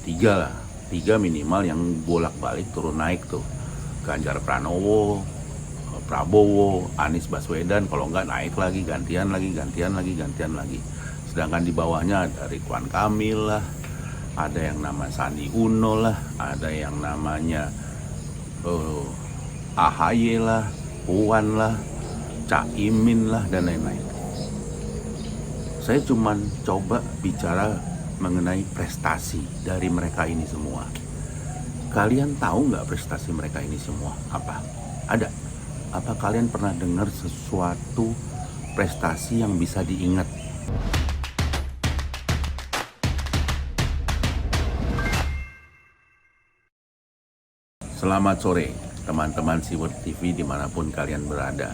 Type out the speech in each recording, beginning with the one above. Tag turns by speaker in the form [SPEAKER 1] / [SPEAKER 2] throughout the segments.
[SPEAKER 1] tiga lah, tiga minimal yang bolak-balik turun naik tuh. Ganjar Pranowo, Prabowo, Anies Baswedan, kalau nggak naik lagi, gantian lagi, gantian lagi, gantian lagi. Sedangkan di bawahnya ada Ridwan Kamil lah, ada yang nama Sandi Uno lah, ada yang namanya AHY lah, Puan lah, Caimin lah, dan lain-lain. Saya cuman coba bicara mengenai prestasi dari mereka ini semua. Kalian tahu nggak prestasi mereka ini semua apa? Ada. Apa kalian pernah dengar sesuatu prestasi yang bisa diingat? Selamat sore teman-teman Siwert TV dimanapun kalian berada.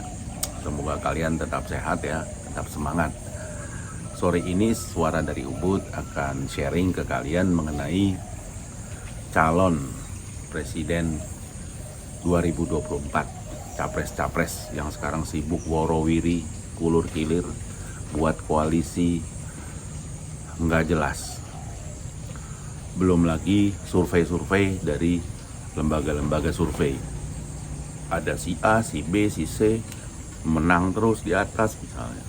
[SPEAKER 1] Semoga kalian tetap sehat ya, tetap semangat. Sore ini Suara dari Ubud akan sharing ke kalian mengenai calon presiden 2024, capres-capres yang sekarang sibuk worowiri, kulur kilir, buat koalisi nggak jelas. Belum lagi survei-survei dari lembaga-lembaga survei. Ada si A, si B, si C menang terus di atas misalnya.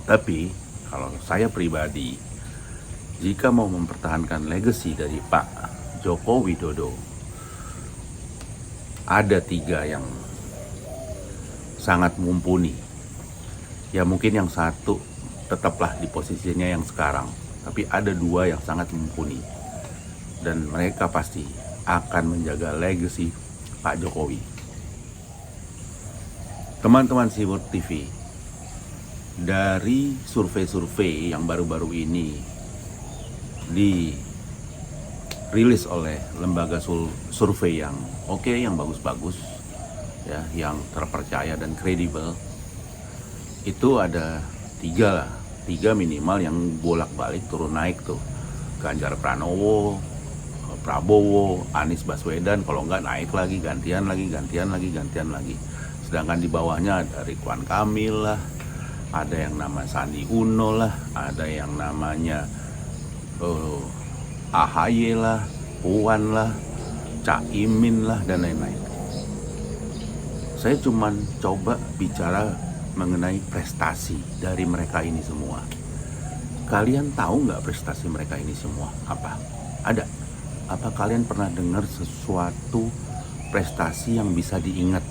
[SPEAKER 1] Tapi kalau saya pribadi, jika mau mempertahankan legacy dari Pak Joko Widodo, ada tiga yang sangat mumpuni. Ya mungkin yang satu tetaplah di posisinya yang sekarang, tapi ada dua yang sangat mumpuni. Dan mereka pasti akan menjaga legacy Pak Jokowi. Teman-teman Siwert TV, dari survei-survei yang baru-baru ini dirilis oleh lembaga survei yang oke, yang bagus-bagus, ya, yang terpercaya dan kredibel, itu ada tiga minimal yang bolak-balik turun naik tuh. Ganjar Pranowo, Prabowo, Anies Baswedan, kalau nggak naik lagi, gantian lagi, gantian lagi, gantian lagi. Sedangkan di bawahnya ada Ridwan Kamil lah, ada yang nama Sandi Uno lah, ada yang namanya AHY lah, Puan lah, Caimin lah, dan lain-lain. Saya cuman coba bicara mengenai prestasi dari mereka ini semua. Kalian tahu nggak prestasi mereka ini semua apa? Ada. Apa kalian pernah dengar sesuatu prestasi yang bisa diingat?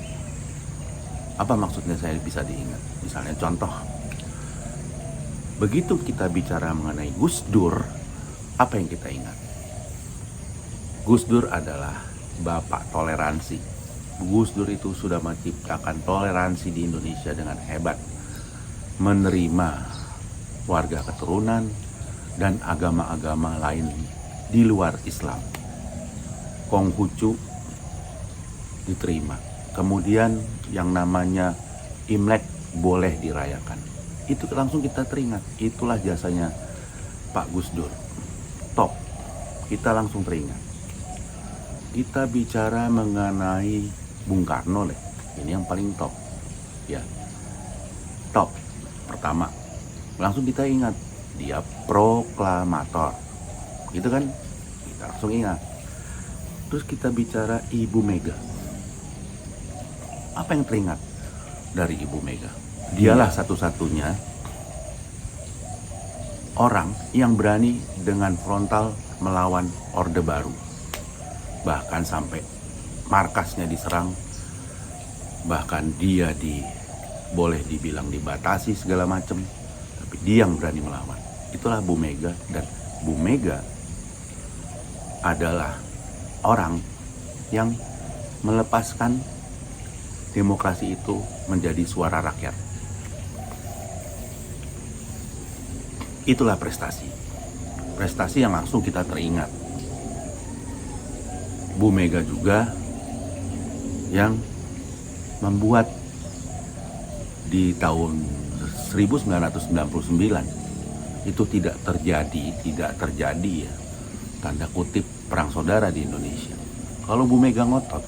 [SPEAKER 1] Apa maksudnya saya bisa diingat? Misalnya contoh, begitu kita bicara mengenai Gus Dur, apa yang kita ingat? Gus Dur adalah bapak toleransi. Gus Dur itu sudah menciptakan toleransi di Indonesia dengan hebat, menerima warga keturunan dan agama-agama lain di luar Islam. Konghucu diterima. Kemudian yang namanya Imlek boleh dirayakan. Itu langsung kita teringat. Itulah jasanya Pak Gus Dur. Top. Kita langsung teringat. Kita bicara mengenai Bung Karno deh. Ini yang paling top. Ya. Top. Pertama, langsung kita ingat dia proklamator. Gitu kan? Kita langsung ingat. Terus kita bicara Ibu Mega. Apa yang teringat dari Ibu Mega? Dialah satu-satunya orang yang berani dengan frontal melawan Orde Baru. Bahkan sampai markasnya diserang, bahkan dia boleh dibilang dibatasi segala macam, tapi dia yang berani melawan. Itulah Bu Mega, dan Bu Mega adalah orang yang melepaskan demokrasi itu menjadi suara rakyat. Itulah prestasi. Prestasi yang langsung kita teringat. Bu Mega juga yang membuat di tahun 1999 itu tidak terjadi ya, tanda kutip, perang saudara di Indonesia. Kalau Bu Mega ngotot,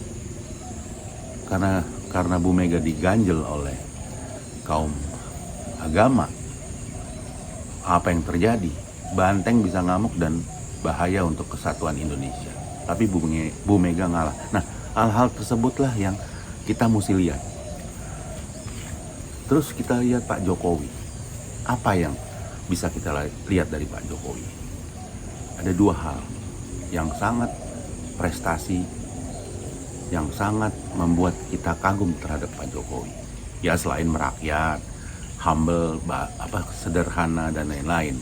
[SPEAKER 1] karena Bu Mega diganjel oleh kaum agama, apa yang terjadi? Banteng bisa ngamuk dan bahaya untuk kesatuan Indonesia. Tapi Bu Mega ngalah. Nah, hal-hal tersebutlah yang kita mesti lihat. Terus kita lihat Pak Jokowi. Apa yang bisa kita lihat dari Pak Jokowi? Ada dua hal yang sangat prestasi, yang sangat membuat kita kagum terhadap Pak Jokowi. Ya selain merakyat, humble, sederhana dan lain-lain.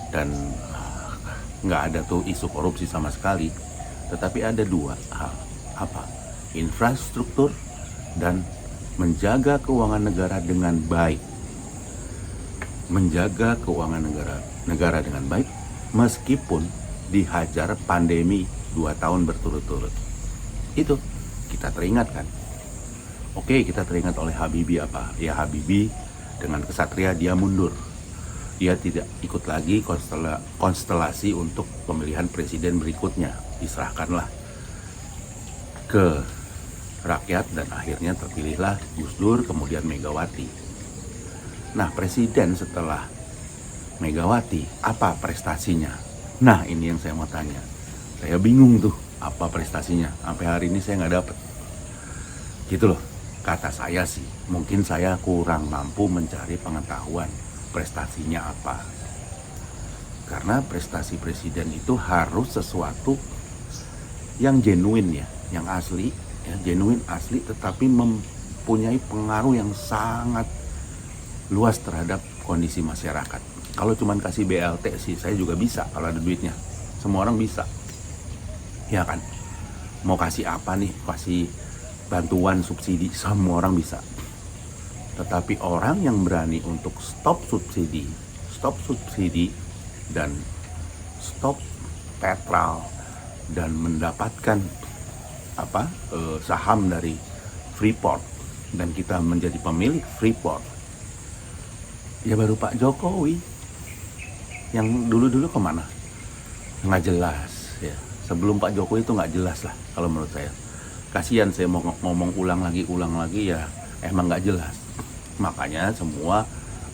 [SPEAKER 1] Dan nggak ada tuh isu korupsi sama sekali. Tetapi ada dua hal. Apa? Infrastruktur dan menjaga keuangan negara dengan baik. Menjaga keuangan negara dengan baik meskipun dihajar pandemi 2 tahun berturut-turut. Itu kita teringat kan. Oke, kita teringat oleh Habibie apa? Ya Habibie dengan kesatria dia mundur. Dia tidak ikut lagi konstelasi untuk pemilihan presiden berikutnya. Diserahkanlah ke rakyat dan akhirnya terpilihlah Gus Dur, kemudian Megawati. Nah, presiden setelah Megawati, apa prestasinya? Nah, ini yang saya mau tanya. Saya bingung tuh, apa prestasinya? Sampai hari ini saya nggak dapet. Gitu loh, kata saya sih. Mungkin saya kurang mampu mencari pengetahuan prestasinya apa. Karena prestasi presiden itu harus sesuatu yang genuine ya, yang asli, ya, genuine asli, tetapi mempunyai pengaruh yang sangat luas terhadap kondisi masyarakat. Kalau cuma kasih BLT sih, saya juga bisa kalau ada duitnya. Semua orang bisa, ya kan? Mau kasih apa nih? Kasih bantuan subsidi, semua orang bisa. Tetapi orang yang berani untuk stop subsidi dan stop petrol dan mendapatkan saham dari Freeport dan kita menjadi pemilik Freeport, ya baru Pak Jokowi. Yang dulu kemana? Nggak jelas ya. Sebelum Pak Jokowi itu nggak jelas lah kalau menurut saya. Kasihan saya mau ngomong ulang lagi ya, emang nggak jelas. Makanya semua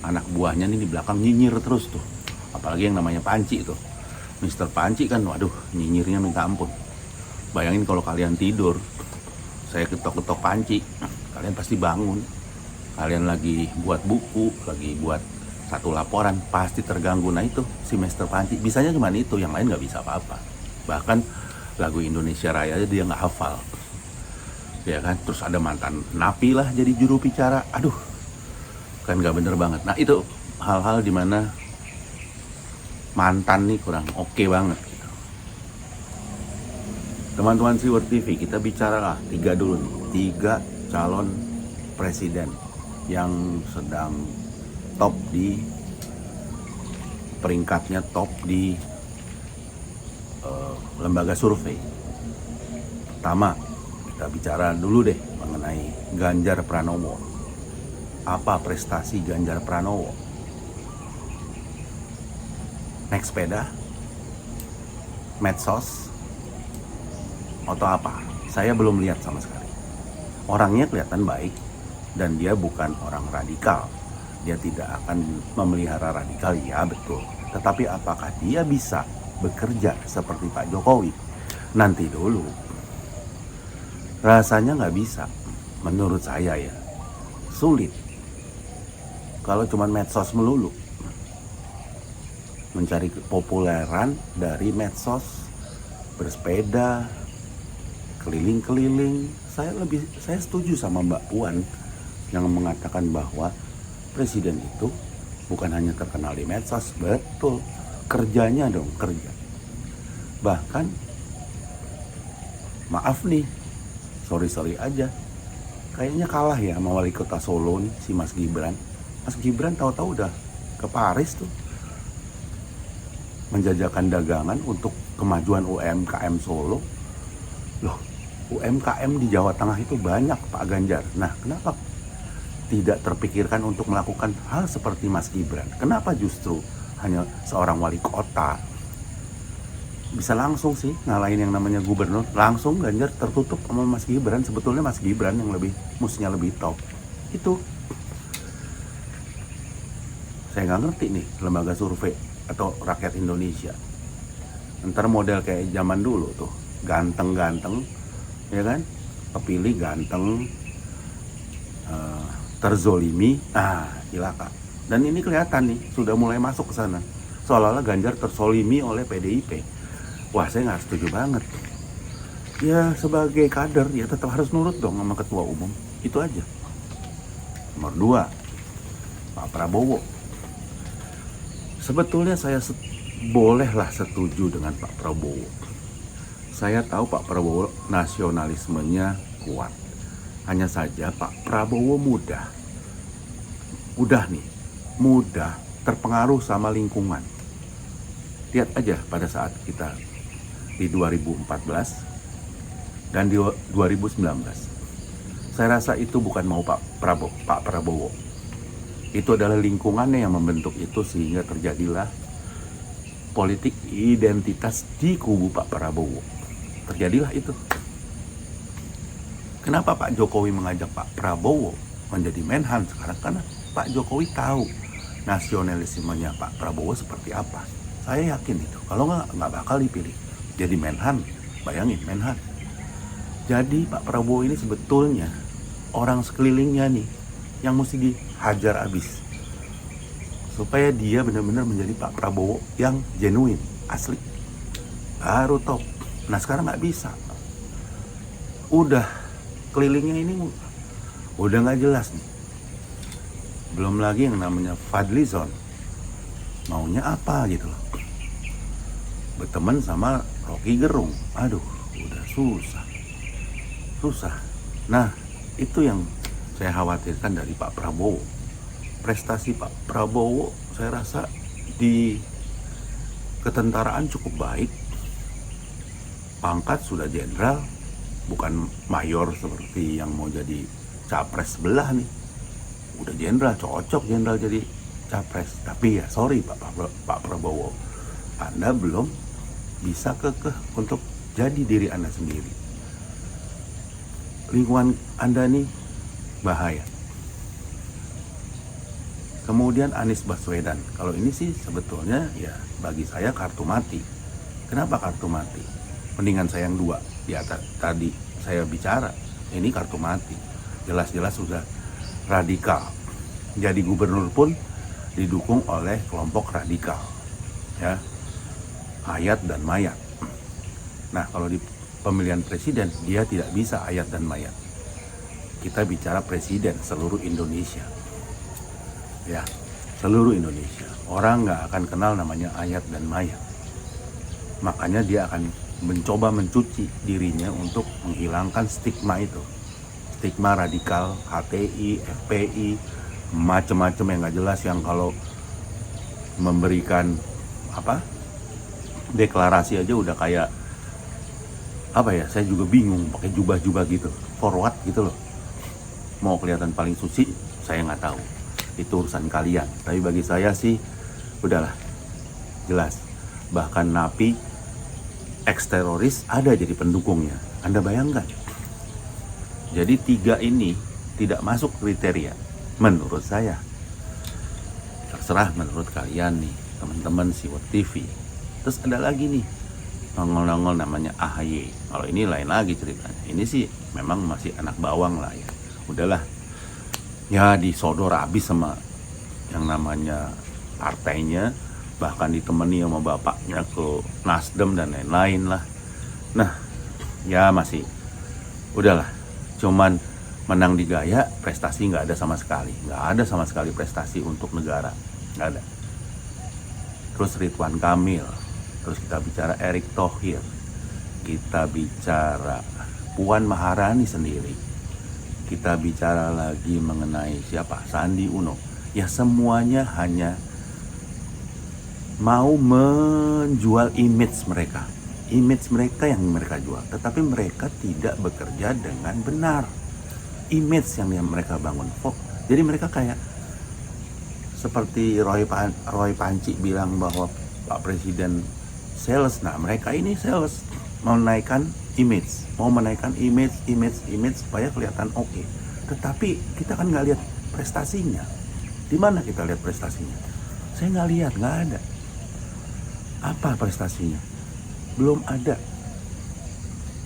[SPEAKER 1] anak buahnya ini di belakang nyinyir terus tuh. Apalagi yang namanya Panci tuh. Mister Panci kan, waduh, nyinyirnya minta ampun. Bayangin kalau kalian tidur, saya ketok-ketok Panci, kalian pasti bangun. Kalian lagi buat buku, lagi buat satu laporan, pasti terganggu. Nah itu, si Mister Panci, bisanya cuma itu, yang lain nggak bisa apa-apa. Bahkan lagu Indonesia Raya aja dia nggak hafal. Ya kan, terus ada mantan napi lah jadi juru bicara. Aduh, kan nggak bener banget. Nah itu hal-hal dimana mantan nih kurang oke banget gitu. Teman-teman Siwar TV, kita bicara lah 3 dulu nih. 3 calon presiden yang sedang top di peringkatnya, top di lembaga survei. Pertama, kita bicara dulu deh mengenai Ganjar Pranowo. Apa prestasi Ganjar Pranowo? Naik sepeda, medsos, atau apa? Saya belum lihat sama sekali. Orangnya kelihatan baik dan dia bukan orang radikal. Dia tidak akan memelihara radikal, ya betul. Tetapi apakah dia bisa bekerja seperti Pak Jokowi? Nanti dulu. Rasanya nggak bisa, menurut saya ya. Sulit. Kalau cuma medsos melulu. Mencari kepopuleran dari medsos, bersepeda, keliling-keliling. Saya setuju sama Mbak Puan yang mengatakan bahwa presiden itu bukan hanya terkenal di medsos, betul. Kerjanya dong, kerja. Bahkan, maaf nih, sorry aja, kayaknya kalah ya sama wali kota Solo nih, si Mas Gibran. Mas Gibran tahu-tahu udah ke Paris tuh, menjajakan dagangan untuk kemajuan UMKM Solo. Loh, UMKM di Jawa Tengah itu banyak Pak Ganjar. Nah, kenapa tidak terpikirkan untuk melakukan hal seperti Mas Gibran? Kenapa justru hanya seorang wali kota? Bisa langsung sih ngalahin yang namanya gubernur. Langsung Ganjar tertutup sama Mas Gibran. Sebetulnya Mas Gibran yang mestinya lebih top. Itu saya nggak ngerti nih lembaga survei atau rakyat Indonesia. Ntar model kayak zaman dulu tuh, ganteng-ganteng, ya kan? Kepilih ganteng, terzolimi, cilaka. Dan ini kelihatan nih, sudah mulai masuk ke sana. Seolah-olah Ganjar terzolimi oleh PDIP. Wah, saya nggak setuju banget. Ya sebagai kader, ya tetap harus nurut dong sama ketua umum. Itu aja. Nomor 2, Pak Prabowo. Sebetulnya saya bolehlah setuju dengan Pak Prabowo. Saya tahu Pak Prabowo nasionalismenya kuat. Hanya saja Pak Prabowo mudah terpengaruh sama lingkungan. Lihat aja pada saat kita di 2014 dan di 2019. Saya rasa itu bukan mau Pak Prabowo. Itu adalah lingkungannya yang membentuk itu sehingga terjadilah politik identitas di kubu Pak Prabowo. Terjadilah itu. Kenapa Pak Jokowi mengajak Pak Prabowo menjadi Menhan sekarang? Karena Pak Jokowi tahu nasionalismenya Pak Prabowo seperti apa. Saya yakin itu. Kalau nggak bakal dipilih jadi Menhan. Bayangin Menhan. Jadi Pak Prabowo ini sebetulnya orang sekelilingnya nih yang mesti dihajar abis supaya dia benar-benar menjadi Pak Prabowo yang genuine, asli, baru top. Nah sekarang nggak bisa. Udah kelilingnya ini udah nggak jelas nih. Belum lagi yang namanya Fadlizon, maunya apa gitu loh. Berteman sama Rocky Gerung, aduh udah susah. Nah itu yang saya khawatirkan dari Pak Prabowo. Prestasi Pak Prabowo saya rasa di ketentaraan cukup baik. Pangkat sudah jenderal, bukan mayor seperti yang mau jadi capres sebelah nih. Udah jenderal, cocok jenderal jadi capres. Tapi ya sorry Pak Prabowo, Anda belum bisa kekeh untuk jadi diri Anda sendiri. Lingkungan Anda nih bahaya. Kemudian Anies Baswedan, kalau ini sih sebetulnya ya bagi saya kartu mati. Kenapa kartu mati? Mendingan saya yang 2 di atas tadi saya bicara. Ini kartu mati. Jelas-jelas sudah radikal. Jadi gubernur pun didukung oleh kelompok radikal. Ya. Ayat dan mayat. Nah, kalau di pemilihan presiden dia tidak bisa ayat dan mayat. Kita bicara presiden seluruh Indonesia. Ya, seluruh Indonesia. Orang nggak akan kenal namanya ayat dan mayat. Makanya dia akan mencoba mencuci dirinya untuk menghilangkan stigma itu. Stigma radikal, HTI, FPI, macam-macam yang nggak jelas, yang kalau memberikan deklarasi aja udah kayak saya juga bingung, pakai jubah-jubah gitu, forward gitu loh. Mau kelihatan paling suci, saya nggak tahu. Itu urusan kalian. Tapi bagi saya sih, udahlah, jelas. Bahkan napi, ex-teroris ada jadi pendukungnya. Anda bayangkan? Jadi 3 ini tidak masuk kriteria menurut saya. Terserah menurut kalian nih, teman-teman Siwot TV. Terus ada lagi nih, nongol-nongol namanya AHY. Kalau ini lain lagi ceritanya. Ini sih memang masih anak bawang lah ya. Udahlah. Ya disodor habis sama yang namanya partainya. Bahkan ditemani sama bapaknya ke Nasdem dan lain-lain lah. Nah, ya masih udahlah. Cuman menang di gaya, prestasi nggak ada sama sekali. Nggak ada sama sekali prestasi untuk negara. Nggak ada. Terus Ridwan Kamil. Terus kita bicara Erick Thohir. Kita bicara Puan Maharani sendiri. Kita bicara lagi mengenai siapa? Sandi Uno. Ya semuanya hanya mau menjual image mereka. Image mereka yang mereka jual. Tetapi mereka tidak bekerja dengan benar. Image yang mereka bangun. Jadi mereka kayak seperti Roy Panci bilang bahwa Pak Presiden sales. Nah mereka ini sales. Mau menaikkan image. Mau menaikkan image supaya kelihatan oke. Tetapi kita kan nggak lihat prestasinya. Di mana kita lihat prestasinya? Saya nggak lihat, nggak ada. Apa prestasinya? belum ada.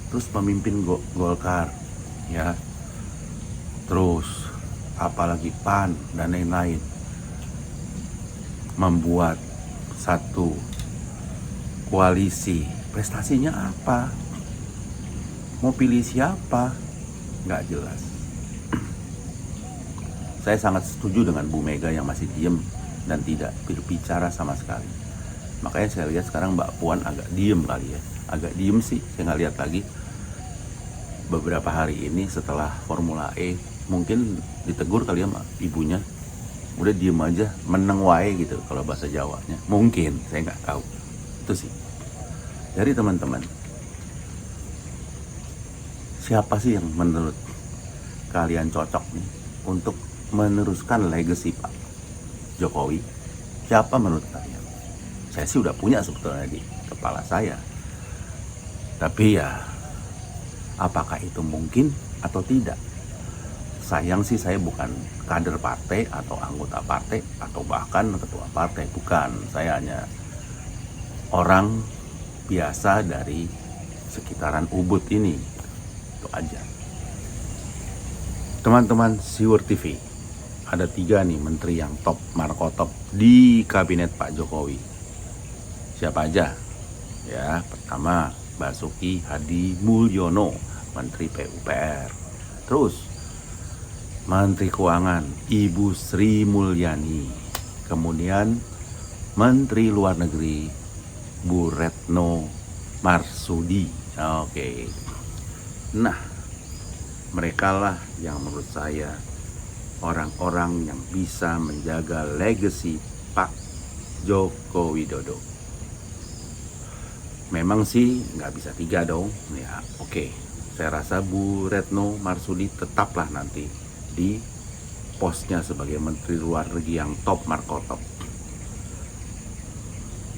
[SPEAKER 1] Terus pemimpin Golkar, ya, terus apalagi PAN dan lain-lain, membuat satu koalisi. Prestasinya apa? Mau pilih siapa? Nggak jelas. Saya sangat setuju dengan Bu Mega yang masih diem dan tidak berbicara sama sekali. Makanya saya lihat sekarang Mbak Puan agak diem kali ya. Agak diem sih, saya nggak lihat lagi. Beberapa hari ini setelah Formula E, mungkin ditegur kali ya ibunya. Udah diem aja, meneng wae gitu kalau bahasa Jawanya. Mungkin, saya nggak tahu. Itu sih. Dari teman-teman, siapa sih yang menurut kalian cocok nih untuk meneruskan legacy Pak Jokowi? Siapa menurut kalian? Saya sih udah punya sebetulnya di kepala saya. Tapi ya, apakah itu mungkin atau tidak? Sayang sih saya bukan kader partai atau anggota partai atau bahkan ketua partai. Bukan, saya hanya orang biasa dari sekitaran Ubud ini. Itu aja. Teman-teman Siwur TV, ada 3 nih menteri yang top, markotop di kabinet Pak Jokowi. Siapa aja? Ya, pertama Basuki Hadi Mulyono, Menteri PUPR. Terus Menteri Keuangan Ibu Sri Mulyani. Kemudian Menteri Luar Negeri Bu Retno Marsudi. Oke. Nah, mereka lah yang menurut saya orang-orang yang bisa menjaga legacy Pak Joko Widodo. Memang sih nggak bisa 3 dong. Ya, oke. Saya rasa Bu Retno Marsudi tetaplah nanti di posnya sebagai Menteri Luar Negeri yang top markotop.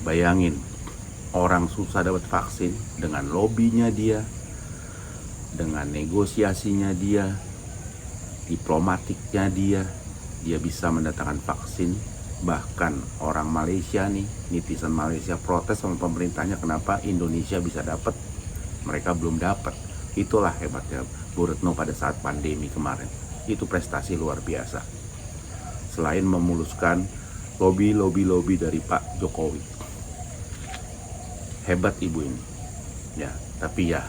[SPEAKER 1] Bayangin, orang susah dapat vaksin dengan lobbynya dia, dengan negosiasinya dia, diplomatiknya dia bisa mendatangkan vaksin. Bahkan orang Malaysia nih, netizen Malaysia protes sama pemerintahnya, kenapa Indonesia bisa dapat, mereka belum dapat. Itulah hebatnya Bu Retno pada saat pandemi kemarin. Itu prestasi luar biasa. Selain memuluskan lobby dari Pak Jokowi. Hebat ibu ini. Ya, tapi ya,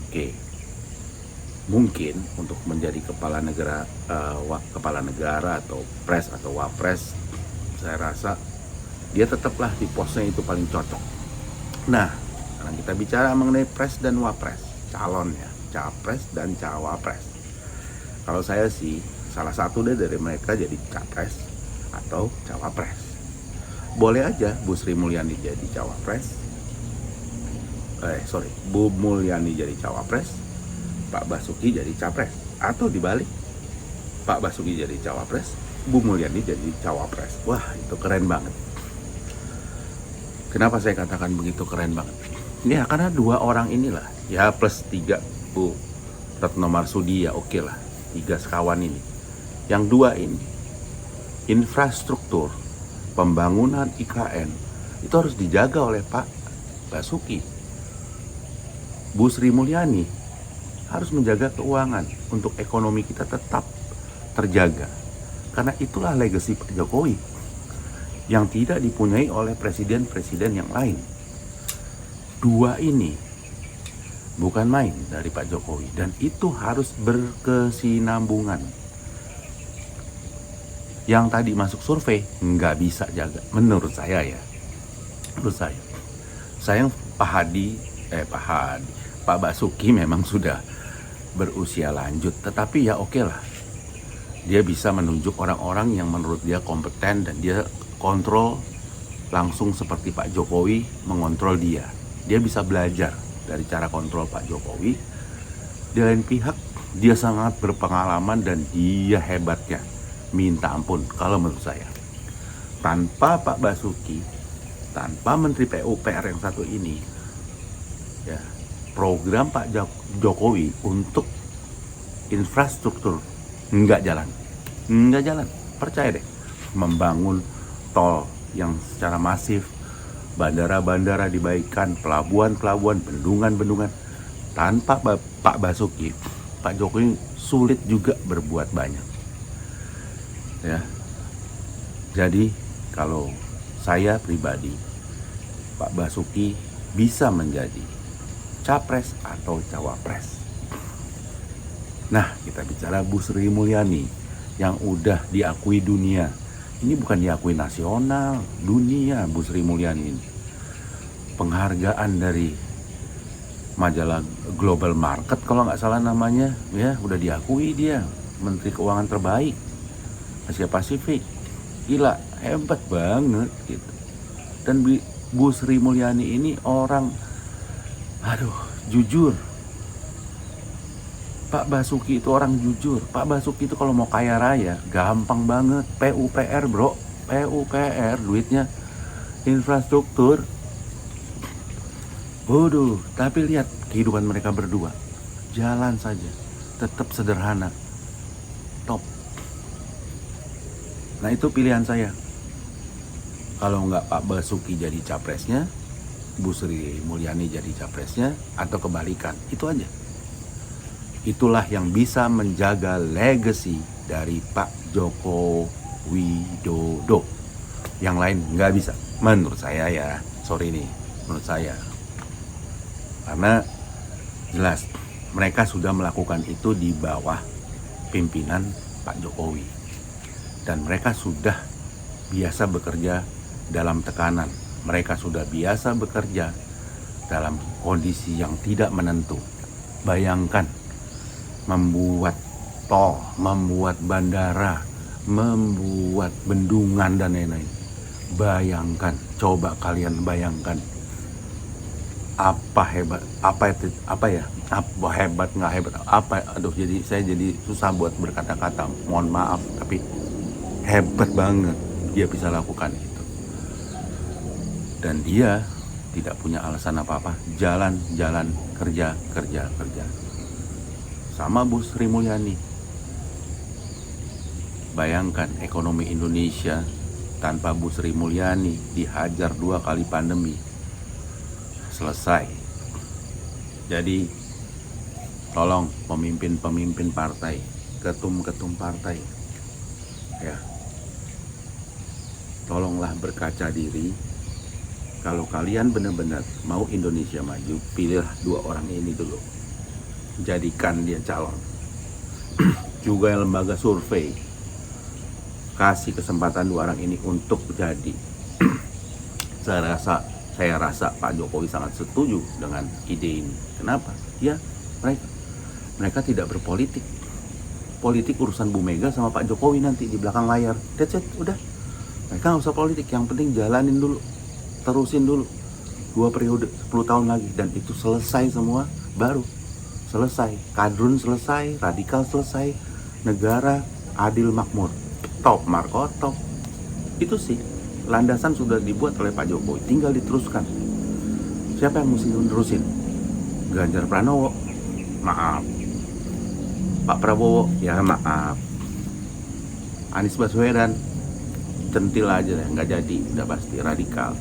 [SPEAKER 1] oke. Mungkin untuk menjadi kepala negara atau pres atau wapres, saya rasa dia tetaplah di posnya itu paling cocok. Nah, sekarang kita bicara mengenai pres dan wapres, calon ya, capres dan cawapres. Kalau saya sih salah satu dari mereka jadi capres atau cawapres. Boleh aja Bu Sri Mulyani jadi cawapres. Bu Mulyani jadi cawapres, Pak Basuki jadi capres, atau dibalik, Pak Basuki jadi cawapres, Bu Mulyani jadi cawapres. Wah, itu keren banget. Kenapa saya katakan begitu keren banget? Ya, karena 2 orang inilah, ya plus 3 Bu Retno Marsudi, ya oke lah, 3 sekawan ini. Yang 2 ini, infrastruktur, pembangunan IKN, itu harus dijaga oleh Pak Basuki. Bu Sri Mulyani harus menjaga keuangan untuk ekonomi kita tetap terjaga. Karena itulah legacy Pak Jokowi yang tidak dipunyai oleh presiden-presiden yang lain. 2 ini bukan main dari Pak Jokowi, dan itu harus berkesinambungan. Yang tadi masuk survei nggak bisa jaga, menurut saya ya. Menurut saya, sayang Pak Basuki memang sudah berusia lanjut, tetapi ya oke lah, dia bisa menunjuk orang-orang yang menurut dia kompeten dan dia kontrol langsung seperti Pak Jokowi mengontrol dia. Dia bisa belajar dari cara kontrol Pak Jokowi. Di lain pihak, dia sangat berpengalaman dan dia hebatnya minta ampun kalau menurut saya. Tanpa Pak Basuki, tanpa Menteri PUPR yang satu ini, ya, program Pak Jokowi untuk infrastruktur nggak jalan, percaya deh. Membangun tol yang secara masif, bandara-bandara dibaikan, pelabuhan-pelabuhan, bendungan-bendungan. Tanpa Pak Basuki, Pak Jokowi sulit juga berbuat banyak. Ya. Jadi kalau saya pribadi, Pak Basuki bisa menjadi capres atau cawapres. Nah, kita bicara Bu Sri Mulyani yang udah diakui dunia. Ini bukan diakui nasional, dunia. Bu Sri Mulyani ini penghargaan dari majalah Global Market kalau nggak salah namanya, ya udah diakui dia Menteri Keuangan terbaik Asia Pasifik. Gila, hebat banget gitu. Dan Bu Sri Mulyani ini orang, jujur. Pak Basuki itu orang jujur. Pak Basuki itu kalau mau kaya raya gampang banget. PUPR bro, PUPR duitnya infrastruktur. Waduh, tapi lihat kehidupan mereka berdua. Jalan saja, tetap sederhana. Top. Nah itu pilihan saya. Kalau nggak Pak Basuki jadi capresnya, Bu Sri Mulyani jadi capresnya, atau kebalikan, itu aja. Itulah yang bisa menjaga legacy dari Pak Joko Widodo. Yang lain nggak bisa, menurut saya ya. Sorry nih, menurut saya. Karena jelas mereka sudah melakukan itu di bawah pimpinan Pak Jokowi. Dan mereka sudah biasa bekerja dalam tekanan. Mereka sudah biasa bekerja dalam kondisi yang tidak menentu. Bayangkan membuat tol, membuat bandara, membuat bendungan dan lain-lain. Bayangkan, coba kalian bayangkan apa hebat nggak hebat apa, jadi saya jadi susah buat berkata-kata, mohon maaf, tapi hebat banget dia bisa lakukan itu. Dan dia tidak punya alasan apa-apa, jalan kerja. Sama Bu Sri Mulyani. Bayangkan ekonomi Indonesia tanpa Bu Sri Mulyani dihajar 2 kali pandemi, selesai. Jadi tolong pemimpin partai, ketum partai, ya, tolonglah berkaca diri. Kalau kalian benar-benar mau Indonesia maju, pilihlah 2 orang ini dulu, jadikan dia calon. Juga lembaga survei kasih kesempatan 2 orang ini untuk jadi. Saya rasa Pak Jokowi sangat setuju dengan ide ini. Kenapa? Ya, mereka tidak berpolitik. Politik urusan Bu Mega sama Pak Jokowi nanti di belakang layar. That's it, udah. Mereka nggak usah politik, yang penting jalanin dulu, terusin dulu 2 periode, 10 tahun lagi, dan itu selesai semua, baru selesai. Kadrun selesai, radikal selesai, negara adil makmur. Top, Marco top. Itu sih landasan sudah dibuat oleh Pak Jokowi, tinggal diteruskan. Siapa yang mesti menerusin? Ganjar Pranowo, maaf. Pak Prabowo, ya maaf. Anies Baswedan, centil aja deh, nggak jadi, udah pasti radikal.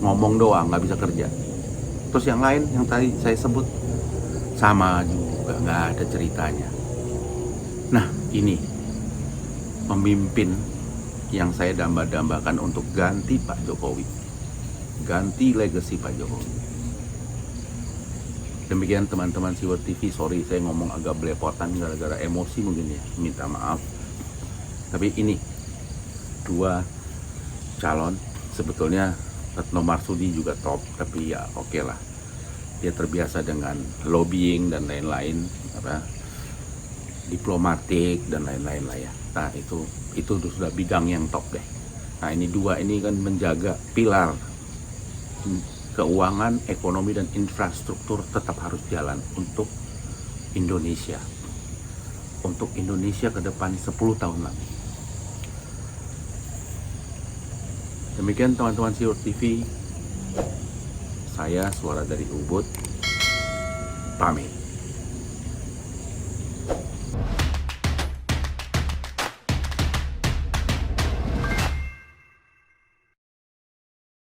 [SPEAKER 1] Ngomong doang, nggak bisa kerja. Terus yang lain yang tadi saya sebut sama juga, nggak ada ceritanya. Nah ini pemimpin yang saya dambakan untuk ganti Pak Jokowi, ganti legacy Pak Jokowi. Demikian teman-teman Siwar TV, sorry saya ngomong agak belepotan gara-gara emosi mungkin ya, minta maaf. Tapi ini 2 calon, sebetulnya Retno Marsudi juga top, tapi ya oke lah, dia terbiasa dengan lobbying dan lain-lain, diplomatik dan lain-lain lah ya. Nah itu sudah bidang yang top deh. Nah ini 2 ini kan menjaga pilar keuangan, ekonomi dan infrastruktur tetap harus jalan untuk Indonesia. Untuk Indonesia ke depan 10 tahun lagi. Demikian teman-teman Siwar TV. Saya Suara dari Ubud pamit.